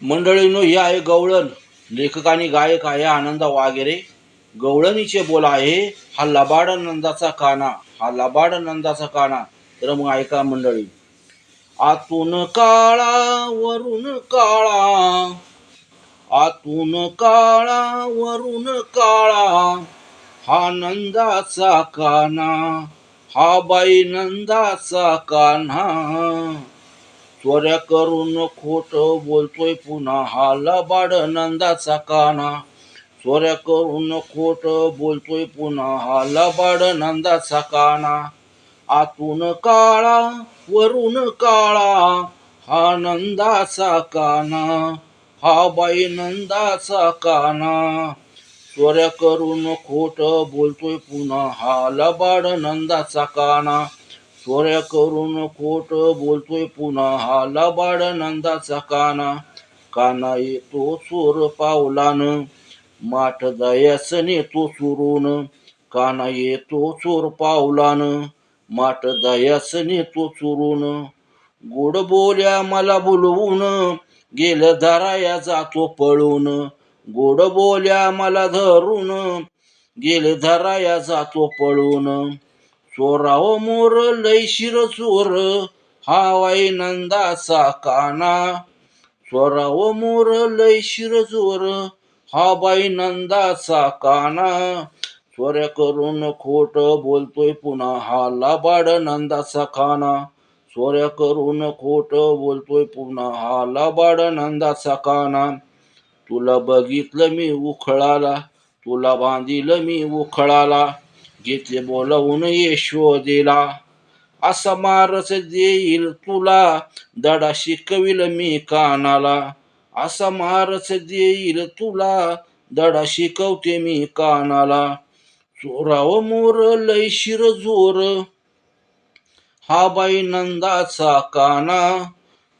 मंडळींनो, हे आहे गवळण. लेखक आणि गायक आहे आनंद वागेरे. गवळणीचे बोल आहे, हा लबाड नंदाचा काना, हा लबाड नंदाचा काना. तर मग ऐका मंडळी. आतून काळा वरून काळा, आतून काळा वरून काळा, हा नंदाचा काना, हा बाई नंदाचा कान्हा. चोऱ्या करून खोट बोलतोय पुन्हा, हा लबाड नंदाचा काना. चोऱ्या करून खोट बोलतोय पुन्हा, हा लबाड नंदाचा काना. आतून काळा वरून काळा, हा नंदाचा काना, हा बाई नंदाचा काना. चोऱ्या करून खोट बोलतोय पुन्हा, हा लबाड नंदाचा काना. चोऱ्या करून खोट बोलतोय पुन्हा, हा लबाड नंदाचा काना. काना येतो चोर पावलान, माठ दयास नेतो चुरून. काना येतो चोर पावलान, माठ दयास नेतो चुरून. गोड बोल्या मला बोलवून, गेल धराया जातो पळून. गोड बोल्या मला धरून, गेल धराया जातो पळून. चोराव मोर लय शिर चोर, हा वाई नंदाचा काना. चोराव मोर लय शिर चोर, हा बाई नंदाचा काना. चोऱ्या करून खोट बोलतोय पुन्हा, हा लबाड नंदाचा काना. चोऱ्या करून खोट बोलतोय पुन्हा, हा लबाड नंदाचा काना. तुला बघितलं मी उखळाला, तुला बांधिलं मी उखळाला. घेतले बोलावून यशोदेला, असा मारच देईल तुला, धडा शिकविल मी कानाला. असा मारच देईल तुला, धडा शिकवते मी कानाला. चोराव मोर लय शिर जोर, हा बाई नंदाचा काना.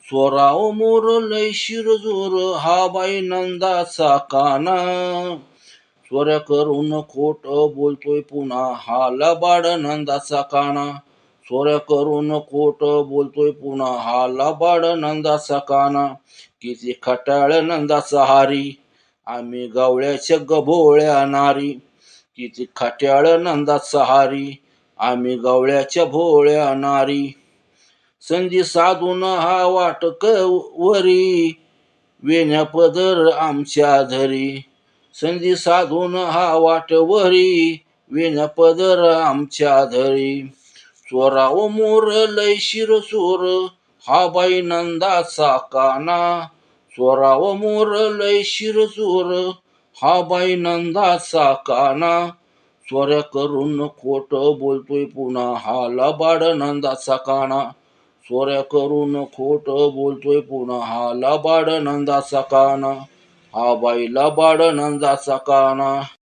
चोराव मोर लय शिर जोर, हा बाई नंदाचा काना. चोऱ्या करून खोट बोलतोय पुन्हा, हा लबाड नंदाचा काना. चोऱ्या करून खोट बोलतोय पुन्हा, हा लबाड नंदाचा काना. किती खटाळ नंदाचा हारी, आम्ही गवळ्याच्या गभोळ्या नारी. किती खट्याळ नंदाचा हारी, आम्ही गवळ्याच्या भोळ्या नारी. संधी साधून हा वाटक वरी, वेण्या पदर आमच्या धरी. संधी साधून हा वाटवरी, वेण्या पदर आमच्या धरी. चोराव मोर लय शिर चोर, हा बाई नंदाचा काना. चोराव मोर लय शिर चोर, हा बाई नंदाचा काना. चोऱ्या करून खोट बोलतोय पुन्हा, हा लबाड नंदाचा काना. चोऱ्या करून खोट बोलतोय पुन्हा, हा लबाड नंदाचा काना. हा बाई लबाड नंदाचा काना.